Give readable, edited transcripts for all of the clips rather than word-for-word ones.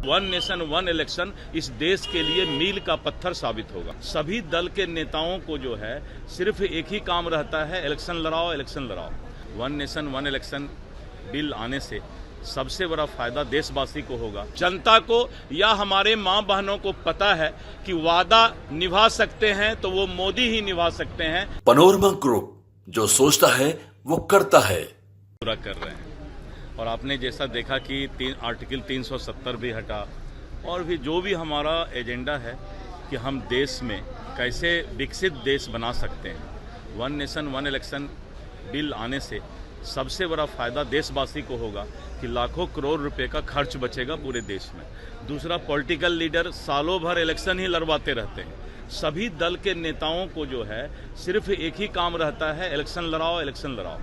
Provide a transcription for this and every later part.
One nation one election इस देश के लिए मील का पत्थर साबित होगा। सभी दल के नेताओं को जो है सिर्फ एक ही काम रहता है, इलेक्शन लड़ाओ, इलेक्शन लड़ाओ। One nation one election bill आने से सबसे बड़ा फायदा देशवासी को होगा। जनता को या हमारे माँ बहनों को पता है कि वादा निभा सकते हैं तो वो मोदी ही निभा सकते हैं। पनोरमा ग्रुप, जो सोचता है वो करता है। पूरा कर रहे हैं और आपने जैसा देखा कि आर्टिकल 370 भी हटा और भी जो भी हमारा एजेंडा है कि हम देश में कैसे विकसित देश बना सकते हैं। One nation one election bill आने से सबसे बड़ा फायदा देशवासी को होगा कि लाखों करोड़ रुपए का खर्च बचेगा पूरे देश में। दूसरा, पॉलिटिकल लीडर सालों भर इलेक्शन ही लड़वाते रहते हैं। सभी दल के नेताओं को जो है सिर्फ एक ही काम रहता है, इलेक्शन लड़ाओ, इलेक्शन लड़ाओ।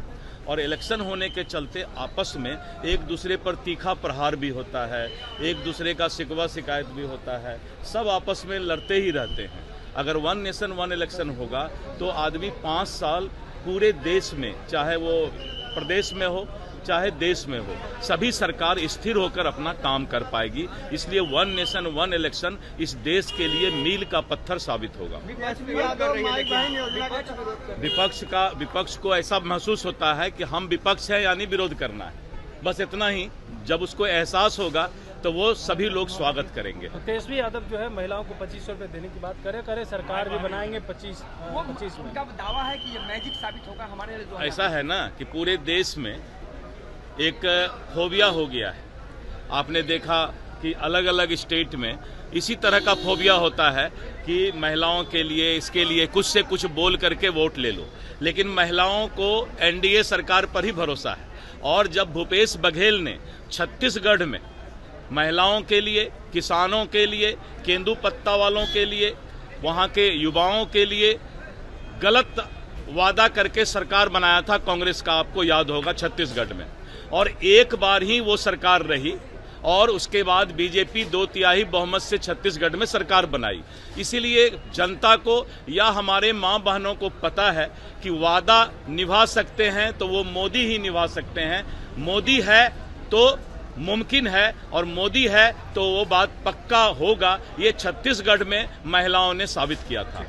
और इलेक्शन होने के चलते आपस में एक दूसरे पर तीखा प्रहार भी होता है, एक दूसरे का शिकवा शिकायत भी होता है, सब आपस में लड़ते ही रहते हैं। अगर वन नेशन वन इलेक्शन होगा तो आदमी 5 साल पूरे देश में, चाहे वो प्रदेश में हो चाहे देश में हो, सभी सरकार स्थिर होकर अपना काम कर पाएगी। इसलिए वन नेशन वन इलेक्शन इस देश के लिए मील का पत्थर साबित होगा। विपक्ष को ऐसा महसूस होता है कि हम विपक्ष है यानी विरोध करना है, बस इतना ही। जब उसको एहसास होगा तो वो सभी लोग स्वागत करेंगे। तेजस्वी यादव जो है महिलाओं को 2500 रुपए देने की बात करे सरकार भी बनाएंगे 25 में। उनका दावा है कि ये मैजिक साबित होगा हमारे लिए। ऐसा है ना कि पूरे देश में एक फोबिया हो गया है। आपने देखा कि अलग अलग स्टेट में इसी तरह का फोबिया होता है कि महिलाओं के लिए, इसके लिए कुछ से कुछ बोल करके वोट ले लो। लेकिन महिलाओं को एनडीए सरकार पर ही भरोसा है। और जब भूपेश बघेल ने छत्तीसगढ़ में महिलाओं के लिए, किसानों के लिए, केंदू पत्ता वालों के लिए, वहाँ के युवाओं के लिए गलत वादा करके सरकार बनाया था कांग्रेस का, आपको याद होगा, छत्तीसगढ़ में। और एक बार ही वो सरकार रही और उसके बाद बीजेपी 2/3 बहुमत से छत्तीसगढ़ में सरकार बनाई। इसीलिए जनता को या हमारे माँ बहनों को पता है कि वादा निभा सकते हैं तो वो मोदी ही निभा सकते हैं। मोदी है तो मुमकिन है और मोदी है तो वो बात पक्का होगा। ये छत्तीसगढ़ में महिलाओं ने साबित किया था।